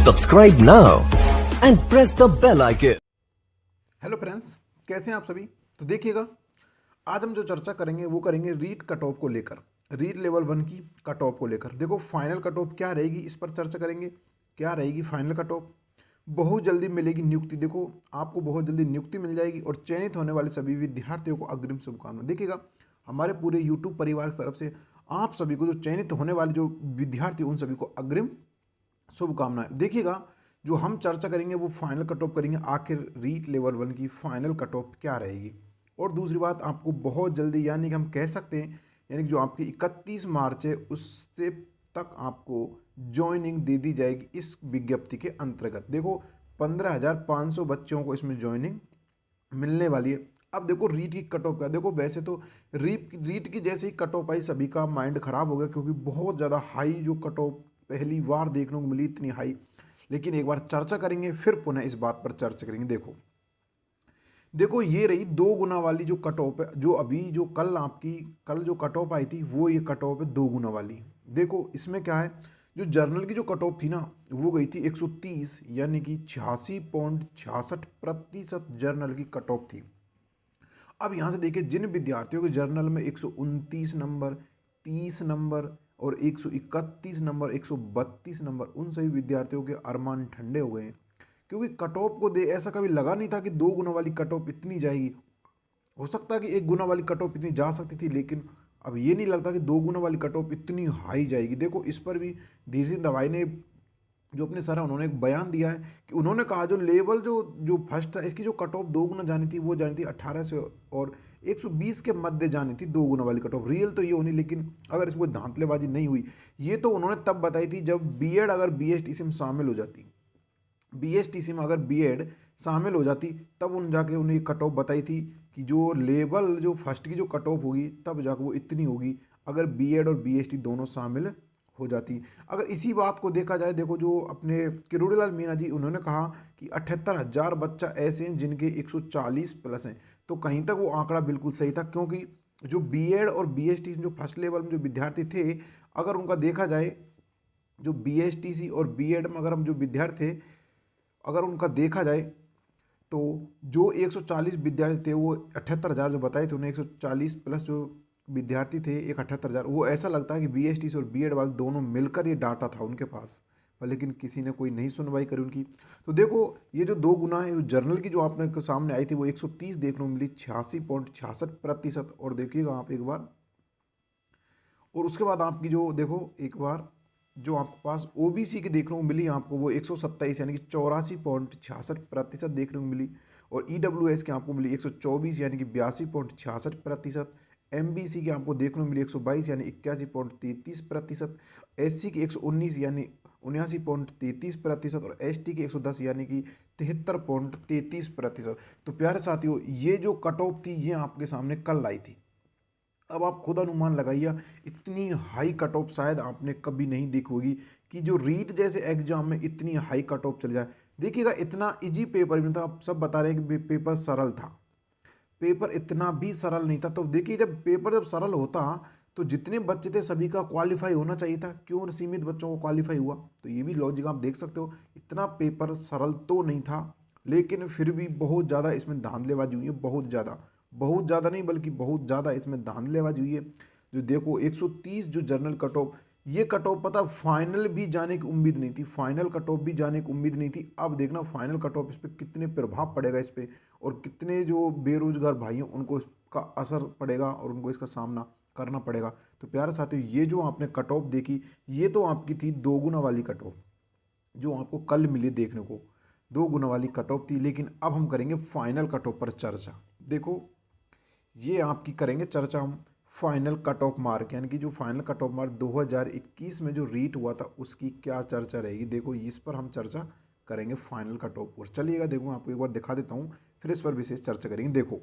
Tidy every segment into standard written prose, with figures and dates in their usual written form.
Subscribe now and press the bell icon. Hello friends, कैसे हैं आप सभी। तो देखिएगा, आज हम जो चर्चा करेंगे वो करेंगे रीट कट ऑफ को लेकर, रीट लेवल 1 की कट ऑफ को लेकर। देखो फाइनल कट ऑफ क्या रहेगी, इस पर चर्चा करेंगे। क्या रहेगी फाइनल कट ऑफ। बहुत जल्दी मिलेगी नियुक्ति। देखो आपको बहुत जल्दी नियुक्ति मिल जाएगी और चयनित होने वाले सभी विद्यार्थियों को अग्रिम शुभकामनाएं। देखिएगा, हमारे पूरे यूट्यूब परिवार की तरफ से आप सभी को, जो चयनित होने वाले जो विद्यार्थी, उन सभी को अग्रिम शुभकामनाएं। देखिएगा, जो हम चर्चा करेंगे वो फाइनल कट ऑफ करेंगे, आखिर रीट लेवल 1 की फाइनल कट ऑफ क्या रहेगी। और दूसरी बात, आपको बहुत जल्दी, यानी कि हम कह सकते हैं, यानी कि जो आपकी 31 मार्च है उससे तक आपको ज्वाइनिंग दे दी जाएगी इस विज्ञप्ति के अंतर्गत। देखो 15,500 बच्चों को इसमें ज्वाइनिंग मिलने वाली है। अब देखो रीट की कट ऑफ का, देखो वैसे तो रीट की जैसे ही कट ऑफ आई सभी का माइंड खराब हो गया, क्योंकि बहुत ज़्यादा हाई जो कट ऑफ पहली बार देखने को मिली, इतनी हाई। लेकिन एक बार चर्चा करेंगे, फिर पुनः इस बात पर चर्चा करेंगे। देखो ये रही 2 गुना वाली जो कट ऑफ है, जो अभी जो कल जो कट ऑफ आई थी, वो ये कट ऑफ है 2 गुना वाली। देखो इसमें क्या है, जो जर्नल की जो कट ऑफ थी ना, वो गई थी 130, यानी कि 86.66% जर्नल की कट ऑफ थी। अब यहाँ से देखिए, जिन विद्यार्थियों के जर्नल में 129 नंबर, 30 नंबर और 131 नंबर, 132 नंबर, उन सभी विद्यार्थियों के अरमान ठंडे हो गए हैं। क्योंकि कट ऑफ को दे ऐसा कभी लगा नहीं था कि 2 गुना वाली कट ऑफ इतनी जाएगी। हो सकता है कि 1 गुना वाली कट ऑफ इतनी जा सकती थी, लेकिन अब ये नहीं लगता कि 2 गुना वाली कट ऑफ इतनी हाई जाएगी। देखो इस पर भी धीरे सिंह दवाई ने, जो अपने सर है, उन्होंने एक बयान दिया है कि उन्होंने कहा जो लेवल जो जो फर्स्ट था, इसकी जो कट ऑफ 2 गुना जानी थी, वो जानी थी 18 से और 120 के मध्य जानी थी 2 गुना वाली कट ऑफ। रियल तो ये होनी, लेकिन अगर इसमें धांधलेबाजी नहीं हुई। ये तो उन्होंने तब बताई थी जब बीएड अगर बीएसटीसी में शामिल हो जाती, बीएसटीसी में अगर बीएड शामिल हो जाती, तब उन जाके उन्हें कट ऑफ बताई थी कि जो लेवल जो फर्स्ट की जो कट ऑफ होगी, तब जाकर वो इतनी होगी अगर बीएड और बीएसटी दोनों शामिल हो जाती। अगर इसी बात को देखा जाए, देखो जो अपने किरोड़ीलाल मीणा जी, उन्होंने कहा कि 78,000 बच्चा ऐसे हैं जिनके 140 प्लस हैं। तो कहीं तक वो आंकड़ा बिल्कुल सही था, क्योंकि जो बीएड और बीएसटी जो फर्स्ट लेवल में जो विद्यार्थी थे, अगर उनका देखा जाए, जो बीएसटीसी और बीएड में अगर हम जो विद्यार्थी थे, अगर उनका देखा जाए, तो जो 140 विद्यार्थी थे, वो 78,000 जो बताए थे, उन्हें 140 प्लस जो विद्यार्थी थे, एक 78,000, वो ऐसा लगता है कि बीएसटी और बीएड वाले दोनों मिलकर ये डाटा था उनके पास, पर लेकिन किसी ने कोई नहीं सुनवाई करी उनकी। तो देखो ये जो 2 गुना है, जर्नल की जो आपने सामने आई थी, वो 130 देखने को मिली, 86.66%। और देखिएगा आप एक बार, और उसके बाद आपकी जो देखो एक बार, जो आपके पास ओबीसी की देखने को मिली आपको, वो 127, यानी कि 84.66% देखने को मिली। और ईडब्ल्यूएस की आपको मिली 124, यानी कि 82.66%। एमबीसी की आपको देखने को मिली 122, यानी 81.33%। एससी की 119, यानी 79.33%। और एसटी की 110, यानी कि 73.33%। तो प्यारे साथियों, ये जो कट ऑफ थी, ये आपके सामने कल आई थी। अब आप खुद अनुमान लगाइए, इतनी हाई कट ऑफ शायद आपने कभी नहीं देखी होगी कि जो रीट जैसे एग्जाम में इतनी हाई कट ऑफ चल जाए। देखिएगा, इतना इजी पेपर भी नहीं था। आप सब बता रहे हैं कि पेपर सरल था, पेपर इतना भी सरल नहीं था। तो देखिए, जब सरल होता तो जितने बच्चे थे सभी का क्वालिफाई होना चाहिए था, क्यों सीमित बच्चों को क्वालिफाई हुआ। तो ये भी लॉजिक आप देख सकते हो, इतना पेपर सरल तो नहीं था, लेकिन फिर भी बहुत ज़्यादा इसमें धांधलेबाजी हुई है, बहुत ज़्यादा, बहुत ज़्यादा नहीं बल्कि बहुत ज़्यादा इसमें धांधलेबाजी हुई है। जो देखो 130 जो जर्नल कट ऑफ, ये कट ऑफ पता फाइनल भी जाने की उम्मीद नहीं थी, फाइनल कट ऑफ भी जाने की उम्मीद नहीं थी। अब देखना फाइनल कट ऑफ इस पर कितने प्रभाव पड़ेगा इस पर, और कितने जो बेरोजगार भाई हैं उनको इसका असर पड़ेगा और उनको इसका सामना करना पड़ेगा। तो प्यारे साथियों, ये जो आपने कट ऑफ देखी, ये तो आपकी थी 2 गुना वाली कट ऑफ, जो आपको कल मिली देखने को, 2 गुना वाली कट ऑफ थी। लेकिन अब हम करेंगे फाइनल कट ऑफ पर चर्चा। देखो ये आपकी करेंगे चर्चा हम फाइनल कट ऑफ मार्क, यानी कि जो फाइनल कट ऑफ मार्क 2021 में जो रीट हुआ था, उसकी क्या चर्चा रहेगी। देखो इस पर हम चर्चा करेंगे फाइनल कट ऑफ पर। चलिएगा, देखो आपको एक बार दिखा देता हूँ, फिर इस पर विशेष चर्चा करेंगे। देखो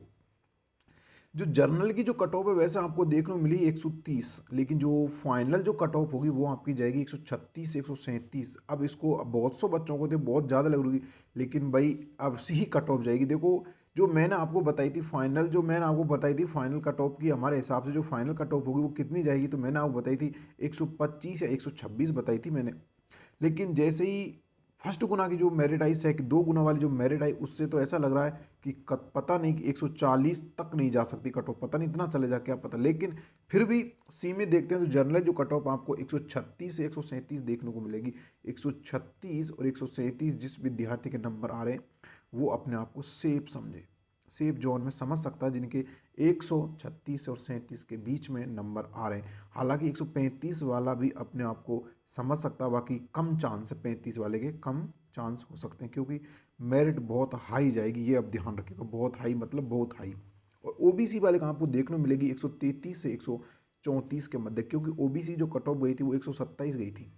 जो जर्नल की जो कट ऑफ है, वैसे आपको देखने को मिली 130, लेकिन जो फाइनल जो कट ऑफ होगी वो आपकी जाएगी 136 से 137। अब इसको अब बहुत सौ बच्चों को तो बहुत ज़्यादा लग रही, लेकिन भाई अब से ही कट ऑफ जाएगी। देखो जो मैंने आपको बताई थी फाइनल, जो मैंने आपको बताई थी फाइनल कट ऑफ की, हमारे हिसाब से जो फाइनल कट ऑफ होगी वो कितनी जाएगी, तो मैंने आपको बताई थी 125 या 126 बताई थी मैंने। लेकिन जैसे ही फर्स्ट गुना की जो मेरिट आई, दो गुना वाली जो मेरिट आई, उससे तो ऐसा लग रहा है कि पता नहीं कि 140 तक नहीं जा सकती कट ऑफ, पता नहीं इतना चले जा क्या पता। लेकिन फिर भी सीमित देखते हैं तो जनरल जो कट ऑफ आपको 136 से 137 देखने को मिलेगी। 136 और 137 जिस विद्यार्थी के नंबर आ रहे हैं वो अपने आप को सेफ समझे, सेफ जोन में समझ सकता है, जिनके 136 और 37 के बीच में नंबर आ रहे हैं। हालांकि 135 वाला भी अपने आप को समझ सकता है, बाकी कम चांस है, 35 वाले के कम चांस हो सकते हैं क्योंकि मेरिट बहुत हाई जाएगी, ये अब ध्यान रखिएगा, बहुत हाई मतलब बहुत हाई। और ओबीसी वाले का आपको देखने को मिलेगी 133 से 134 के मध्य, क्योंकि ओबीसी जो कट ऑफ गई थी वो 127 गई थी,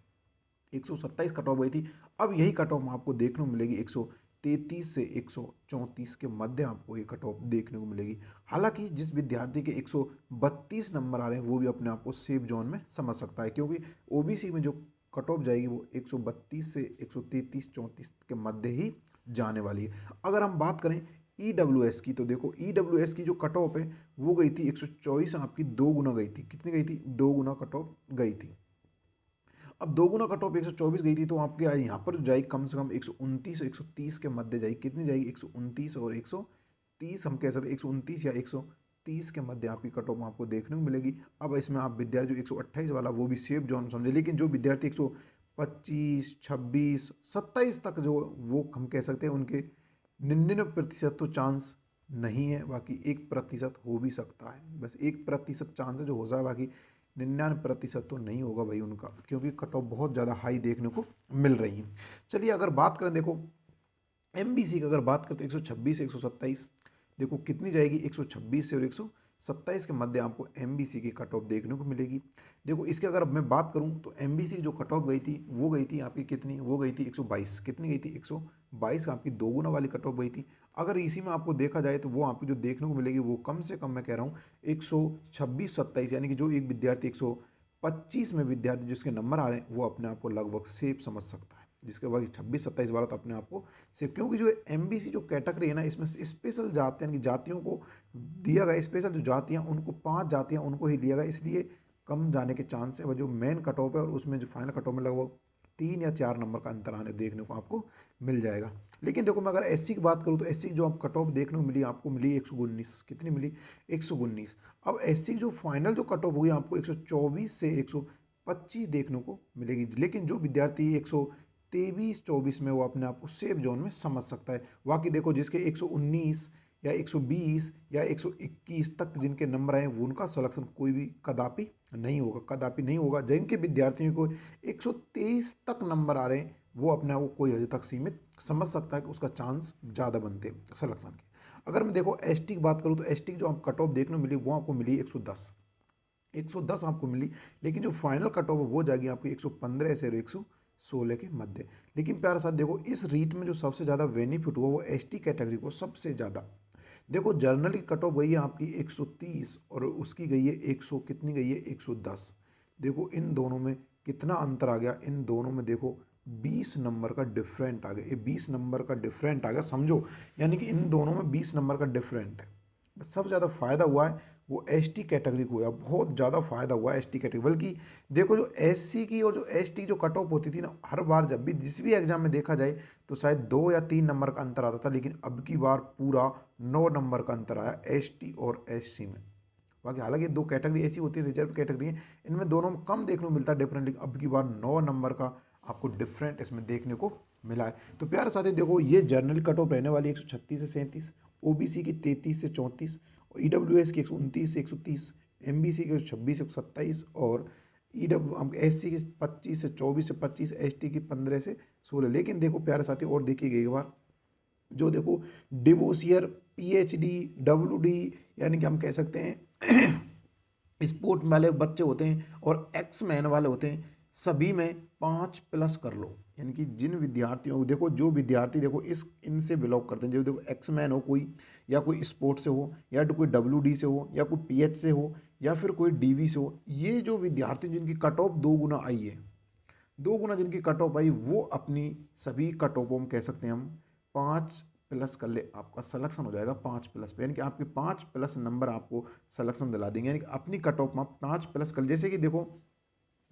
127 कट ऑफ गई थी। अब यही कट ऑफ आपको देखने को मिलेगी 133 से 134 के मध्य आपको ये कट ऑफ देखने को मिलेगी। हालांकि जिस विद्यार्थी के 132 नंबर आ रहे हैं वो भी अपने आप को सेफ जोन में समझ सकता है, क्योंकि ओबीसी में जो कट ऑफ जाएगी वो 132 से 133-34 के मध्य ही जाने वाली है। अगर हम बात करें ईडब्ल्यूएस की, तो देखो ईडब्ल्यूएस की जो कट ऑफ है वो गई थी 124, आपकी दो गुना गई थी। कितनी गई थी? दो गुना कट ऑफ गई थी। अब दो गुना कट ऑफ 124 गई थी, तो आपके यहाँ पर जाएगी कम से कम 129 और 130 के मध्य जाएगी। कितनी जाएगी? 129 और 130 हम कह सकते हैं, 129 या 130 के मध्य आपकी कट ऑफ आपको देखने को मिलेगी। अब इसमें आप विद्यार्थी जो 128 वाला वो भी सेफ जोन समझे, लेकिन जो विद्यार्थी 125, 26, 27 तक जो वो हम कह सकते हैं उनके 99% तो चांस नहीं है, बाकी 1% हो भी सकता है, बस 1% चांस है जो हो जाए, बाकी 99% तो नहीं होगा भाई उनका, क्योंकि कट ऑफ बहुत ज़्यादा हाई देखने को मिल रही है। चलिए अगर बात करें, देखो एमबीसी की अगर बात करें तो 126 से 127 देखो कितनी जाएगी, 126 से और 127 के मध्य आपको एमबीसी की कट ऑफ देखने को मिलेगी। देखो इसके अगर मैं बात करूं तो एमबीसी जो कट ऑफ गई थी वो गई थी आपकी कितनी, वो गई थी 122। कितनी गई थी? 122 आपकी दो गुना वाली कट ऑफ गई थी। अगर इसी में आपको देखा जाए तो वो आपको जो देखने को मिलेगी वो कम से कम मैं कह रहा हूँ 126-27, यानी कि जो एक विद्यार्थी 125 में विद्यार्थी जिसके नंबर आ रहे हैं वो अपने आप को लगभग सेफ समझ सकता है, जिसके बाद 26-27 वाला तो अपने आप को सेफ, क्योंकि जो एमबीसी जो कैटेगरी है ना इसमें स्पेशल जाति यानी कि जातियों को दिया गया, स्पेशल जो जातियाँ उनको 5 जातियाँ उनको ही लिया गया, इसलिए कम जाने के चांस है। वह जो मेन कट ऑफ है और उसमें जो फाइनल कट ऑफ में लगभग 3 या 4 नंबर का अंतर आने देखने को आपको मिल जाएगा। लेकिन देखो मैं अगर एससी की बात करूँ तो एससी की जो आप कट ऑफ देखने को मिली आपको मिली 119। कितनी मिली? 119। अब एससी की जो फाइनल जो कट ऑफ हुई आपको 124 से 125 देखने को मिलेगी, लेकिन जो विद्यार्थी 123-24 में वो अपने आप को सेफ जोन में समझ सकता है। बाकी देखो जिसके 119 या 120 या 121 तक जिनके नंबर आए वो उनका सिलेक्शन कोई भी कदापि नहीं होगा, कदापि नहीं होगा। जिनके विद्यार्थियों को 123 तक नंबर आ रहे हैं वो अपने आप को कोई हद तक सीमित समझ सकता है कि उसका चांस ज़्यादा बनते हैं सिलेक्शन के। अगर मैं देखो एसटी की बात करूँ तो एसटी की जो आप कट ऑफ देखने को मिली वो आपको मिली 110, 110 आपको मिली, लेकिन जो फाइनल कट ऑफ वो जाएगी आपकी 115 से 116 के मध्य। लेकिन प्यारे साथ देखो इस रीट में जो सबसे ज़्यादा बेनिफिट हुआ वो एसटी कैटेगरी को सबसे ज़्यादा। देखो जर्नल की कट ऑफ गई है आपकी 130 और उसकी गई है 100, कितनी गई है? 110। देखो इन दोनों में कितना अंतर आ गया, इन दोनों में देखो 20 नंबर का डिफरेंट आ गया, ये 20 नंबर का डिफरेंट आ गया समझो, यानी कि इन दोनों में 20 नंबर का डिफरेंट है। सबसे ज़्यादा फायदा हुआ है वो एसटी कैटेगरी को हुआ, बहुत ज़्यादा फायदा हुआ है एसटी कैटेगरी। बल्कि देखो जो एससी की और जो एसटी जो कट ऑफ होती थी ना, हर बार जब भी जिस भी एग्जाम में देखा जाए तो शायद 2 या 3 नंबर का अंतर आता था, लेकिन अब की बार पूरा 9 नंबर का अंतर आया एसटी और एससी में। बाकी हालांकि दो कैटेगरी ऐसी होती है, रिजर्व कैटेगरी है, इनमें दोनों में कम देखने को मिलता है डिफरेंट, लेकिन अब की बार 9 नंबर का आपको डिफरेंट इसमें देखने को मिला है। तो प्यारे साथी देखो ये जर्नल कट ऑफ रहने वाली 136 से 37, ओबीसी की 33 से 34, ईडब्ल्यूएस की 129 से 130, एमबीसी की 126 से 127 और एससी की 25 से 24 से 25, एसटी की 15 से 16। लेकिन देखो प्यारे साथी और देखिएगा एक बार, जो देखो डिवोशियर, पीएचडी, डब्ल्यूडी यानी कि हम कह सकते हैं स्पोर्ट वाले बच्चे होते हैं और एक्स मैन वाले होते हैं, सभी में 5+ कर लो। यानी कि जिन विद्यार्थियों को देखो, जो विद्यार्थी देखो इस इनसे बिलोंग करते हैं, जो देखो एक्स मैन हो कोई, या कोई स्पोर्ट से हो, या तो कोई डब्ल्यूडी से हो, या कोई पीएच से हो, या फिर कोई डीवी से हो, ये जो विद्यार्थी जिनकी कट ऑफ 2 गुना आई है, 2 गुना जिनकी कट ऑफ आई, वो अपनी सभी कट ऑफों में कह सकते हैं हम 5+ कर ले, आपका सिलेक्शन हो जाएगा 5+ पे, यानी कि आपके 5+ नंबर आपको सिलेक्शन दिला देंगे, यानी कि अपनी कट ऑफ में आप 5+ कर। जैसे कि देखो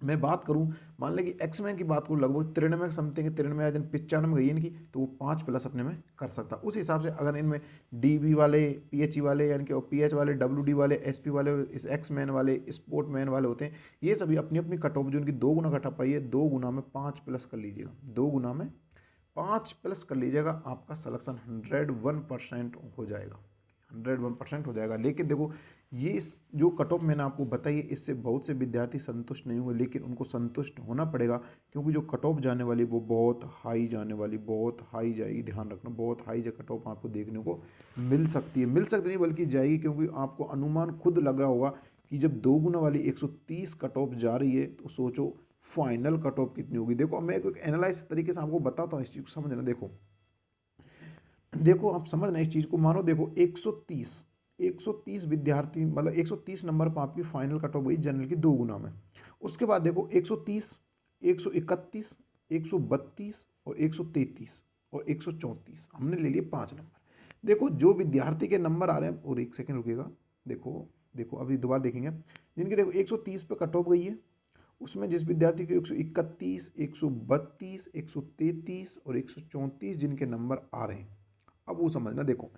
मैं बात करूं, मान लें कि एक्समैन की बात करूं, लगभग 93 समथिंग 93 या 95 गई इनकी, तो वो 5+ अपने में कर सकता। उस हिसाब से अगर इनमें डीबी वाले, पीएचई वाले यानी कि पीएच वाले, डब्ल्यूडी वाले, एसपी वाले, इस एक्समैन वाले, स्पोर्टमैन वाले होते हैं, ये सभी अपनी अपनी कट ऑफ जो उनकी 2 गुना कट ऑफ पाई है, 2 गुना में 5+ कर लीजिएगा, 2 गुना में 5+ कर लीजिएगा, आपका सिलेक्शन 101% हो जाएगा, 101% हो जाएगा। लेकिन देखो ये जो कट ऑफ मैंने आपको बताई है, इससे बहुत से विद्यार्थी संतुष्ट नहीं हुए, लेकिन उनको संतुष्ट होना पड़ेगा, क्योंकि जो कट ऑफ जाने वाली वो बहुत हाई जाने वाली, बहुत हाई जाएगी, ध्यान रखना, बहुत हाई जो कट ऑफ आपको देखने को मिल सकती है, मिल सकती नहीं बल्कि जाएगी, क्योंकि आपको अनुमान खुद लग रहा होगा कि जब 2 गुना वाली 130 कट ऑफ जा रही है, तो सोचो फाइनल कट ऑफ कितनी होगी। देखो मैं एक एनालाइज तरीके से आपको बताता हूँ, इस चीज़ को समझना। देखो देखो आप समझना इस चीज़ को, मानो देखो 130 विद्यार्थी, मतलब 130 नंबर पर आपकी फाइनल कट ऑफ गई जनरल की 2 गुना में। उसके बाद देखो 130, 131, 132 और 133 और 134 हमने ले लिए 5 नंबर। देखो जो विद्यार्थी के नंबर आ रहे हैं, और 1 सेकेंड रुकेगा, देखो देखो अभी दोबारा देखेंगे, जिनकी देखो 130 पे कट ऑफ गई है, उसमें जिस विद्यार्थी के 131, 132, 133 और 134 जिनके नंबर आ रहे हैं, अब वो समझना। देखो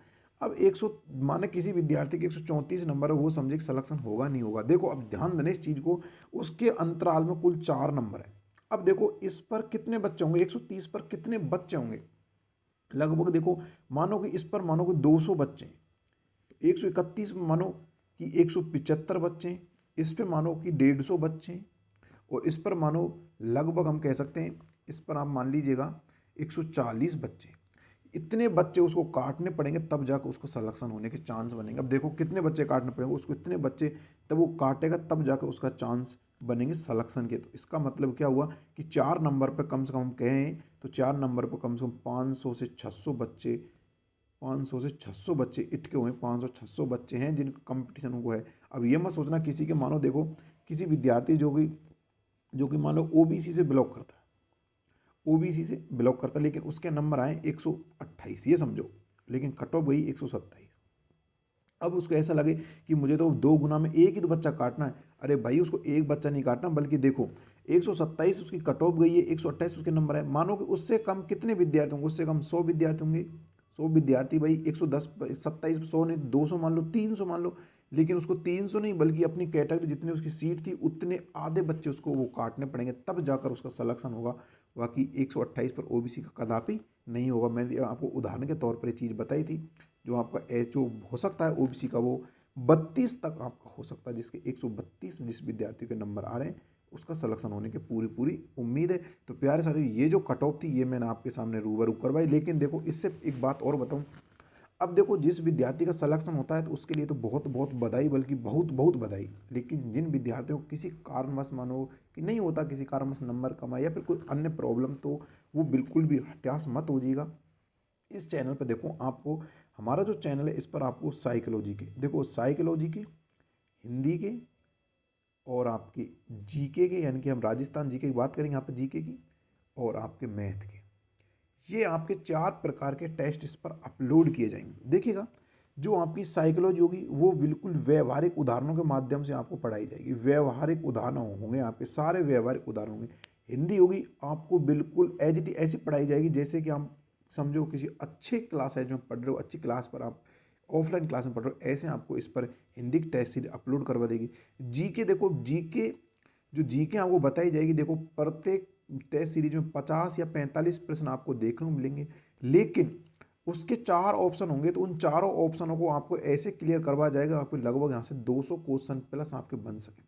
अब 100 माने किसी विद्यार्थी के 134 नंबर है, वो समझे कि सिलेक्शन होगा नहीं होगा। देखो अब ध्यान देना इस चीज़ को, उसके अंतराल में कुल 4 नंबर है। अब देखो इस पर कितने बच्चे होंगे, 130 पर कितने बच्चे होंगे, लगभग देखो मानो कि इस पर मानो कि 200 बच्चे हैं, तो 131 में मानो कि 175 बच्चे हैं, इस पर मानो कि 150 बच्चे हैं, और इस पर मानो लगभग हम कह सकते हैं, इस पर आप मान लीजिएगा 140 बच्चे। इतने बच्चे उसको काटने पड़ेंगे, तब जाकर उसको सिलेक्शन होने के चांस बनेंगे। अब देखो कितने बच्चे काटने पड़ेंगे उसको, इतने बच्चे तब वो काटेगा, तब जाकर उसका चांस बनेंगे सिलेक्शन के। तो इसका मतलब क्या हुआ कि 4 नंबर पर कम से कम हम कहें तो 4 नंबर पर कम से कम 500 से 600 बच्चे, 500 से 600 बच्चे इटके हुए, 500-600 बच्चे हैं जिनका कंपटीशन उनको है। अब ये मत सोचना किसी के, मानो देखो किसी विद्यार्थी जो कि मान लो ओबीसी से बिलोंग करता है, ओबीसी से बिलोंग करता है, लेकिन उसके नंबर आए 128, ये समझो, लेकिन कट ऑफ गई 127। अब उसको ऐसा लगे कि मुझे तो 2 गुना में एक ही तो बच्चा काटना है, अरे भाई उसको एक बच्चा नहीं काटना, बल्कि देखो 127 उसकी कट ऑफ गई है, 128 उसके नंबर है, मानो कि उससे कम कितने विद्यार्थी होंगे, उससे कम 100 विद्यार्थी होंगे। 100 विद्यार्थी भाई 110, 27, 100 नहीं 200 मान लो, 300 मान लो, लेकिन उसको 300 नहीं बल्कि अपनी कैटेगरी जितनी उसकी सीट थी उतने आधे बच्चे उसको वो काटने पड़ेंगे, तब जाकर उसका सिलेक्शन होगा। बाकी 128 पर ओबीसी का कदापि नहीं होगा। मैंने आपको उदाहरण के तौर पर ये चीज़ बताई थी। जो आपका एच जो हो सकता है ओबीसी का, वो 32 तक आपका हो सकता है, जिसके 132 जिस विद्यार्थी के नंबर आ रहे हैं उसका सिलेक्शन होने की पूरी पूरी उम्मीद है। तो प्यारे साथियों, ये जो कट ऑफ थी ये मैंने आपके सामने रूबरू करवाई। लेकिन देखो इससे एक बात और बताऊं, अब देखो जिस विद्यार्थी का सिलेक्शन होता है तो उसके लिए तो बहुत बहुत बधाई, बल्कि बहुत बहुत बधाई। लेकिन जिन विद्यार्थियों को किसी कारणवश, मानो कि नहीं होता, किसी कारणवश नंबर कम आए या फिर कोई अन्य प्रॉब्लम, तो वो बिल्कुल भी हताश मत हो जाइएगा। इस चैनल पर देखो आपको, हमारा जो चैनल है इस पर आपको साइकोलॉजी के, देखो साइकोलॉजी के, हिंदी के और आपके जीके के, यानी कि हम राजस्थान जीके की बात करेंगे यहाँ पर, जीके की और आपके मैथ के, ये आपके 4 प्रकार के टेस्ट इस पर अपलोड किए जाएंगे। देखिएगा जो आपकी साइकोलॉजी होगी वो बिल्कुल व्यवहारिक उदाहरणों के माध्यम से आपको पढ़ाई जाएगी। व्यवहारिक उदाहरण होंगे आपके, सारे व्यवहारिक उदाहरण होंगे। हिंदी होगी आपको बिल्कुल एज इट ऐसी पढ़ाई जाएगी जैसे कि हम समझो किसी अच्छे क्लास एज में पढ़ रहे हो, अच्छी क्लास पर आप ऑफलाइन क्लास में पढ़ रहे हो, ऐसे आपको इस पर हिंदी की टेस्ट सीरीज अपलोड करवा देगी। जीके देखो, जीके जो जीके आपको बताई जाएगी, देखो प्रत्येक टेस्ट सीरीज में 50 या 45 प्रश्न आपको देखने को मिलेंगे, लेकिन उसके 4 ऑप्शन होंगे, तो उन चारों ऑप्शनों को आपको ऐसे क्लियर करवा जाएगा आपको लगभग यहाँ से 200 क्वेश्चन प्लस आपके बन सके।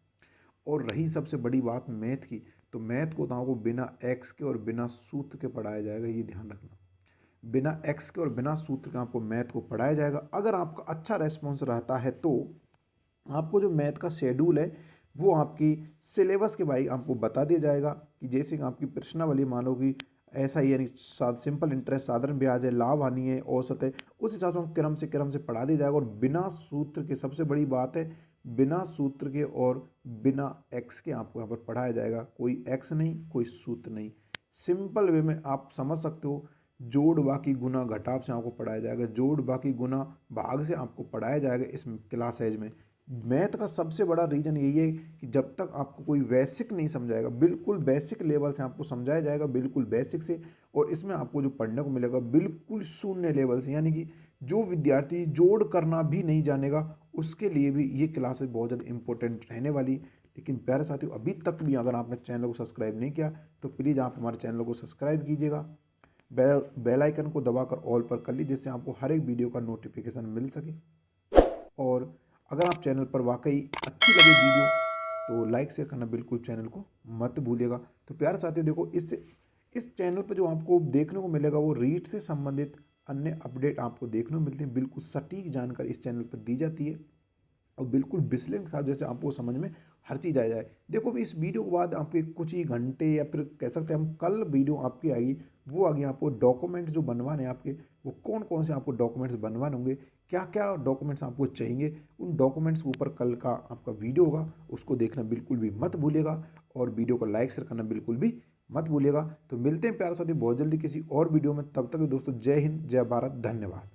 और रही सबसे बड़ी बात मैथ की, तो मैथ को तो आपको बिना एक्स के और बिना सूत्र के पढ़ाया जाएगा, ये ध्यान रखना। बिना एक्स के और बिना सूत्र के आपको मैथ को पढ़ाया जाएगा। अगर आपका अच्छा रेस्पॉन्स रहता है तो आपको जो मैथ का शेड्यूल है वो आपकी सिलेबस के भाई आपको बता दिया जाएगा, कि जैसे कि आपकी प्रश्नावली मानो कि ऐसा ही, यानी सिंपल इंटरेस्ट, साधारण ब्याज है, लाभ हानि है, औसत है, उस हिसाब से क्रम से पढ़ा दिया जाएगा। और बिना सूत्र के, सबसे बड़ी बात है, बिना सूत्र के और बिना एक्स के आपको यहाँ पर पढ़ाया जाएगा। कोई एक्स नहीं, कोई सूत्र नहीं, सिंपल वे में आप समझ सकते हो। जोड़ बाकी गुना घटाव से आपको पढ़ाया जाएगा, जोड़ बाकी गुना भाग से आपको पढ़ाया जाएगा इस क्लास एज में। मैथ का सबसे बड़ा रीज़न यही है कि जब तक आपको कोई बेसिक नहीं समझाएगा, बिल्कुल बेसिक लेवल से आपको समझाया जाएगा, बिल्कुल बेसिक से, और इसमें आपको जो पढ़ने को मिलेगा बिल्कुल शून्य लेवल से, यानी कि जो विद्यार्थी जोड़ करना भी नहीं जानेगा उसके लिए भी ये क्लासेस बहुत ज़्यादा इंपॉर्टेंट रहने वाली। लेकिन प्यारे साथियों, अभी तक भी अगर आपने चैनल को सब्सक्राइब नहीं किया तो प्लीज़ आप हमारे चैनल को सब्सक्राइब कीजिएगा, बेल आइकन को दबाकर ऑल पर कर लीजिए, जिससे आपको हर एक वीडियो का नोटिफिकेशन मिल सके। और अगर आप चैनल पर वाकई अच्छी लगे वीडियो तो लाइक शेयर करना बिल्कुल चैनल को मत भूलिएगा। तो प्यारे साथियों, देखो इस चैनल पर जो आपको देखने को मिलेगा वो रीट से संबंधित अन्य अपडेट आपको देखने को मिलते हैं, बिल्कुल सटीक जानकारी इस चैनल पर दी जाती है और बिल्कुल विश्लेषण के साथ, जैसे आपको समझ में हर चीज़ आ जाए। देखो भी इस वीडियो के बाद आपके कुछ ही घंटे या फिर कह सकते हैं हम, कल वीडियो आपकी आएगी, वो आगे आपको डॉक्यूमेंट्स जो बनवाने हैं आपके, वो कौन कौन से आपको डॉक्यूमेंट्स बनवाने होंगे, क्या क्या डॉक्यूमेंट्स आपको चाहिए, उन डॉक्यूमेंट्स के ऊपर कल का आपका वीडियो होगा, उसको देखना बिल्कुल भी मत भूलिएगा और वीडियो को लाइक शेयर करना बिल्कुल भी मत भूलिएगा। तो मिलते हैं प्यारे साथी बहुत जल्दी किसी और वीडियो में, तब तक दोस्तों जय हिंद, जय भारत, धन्यवाद।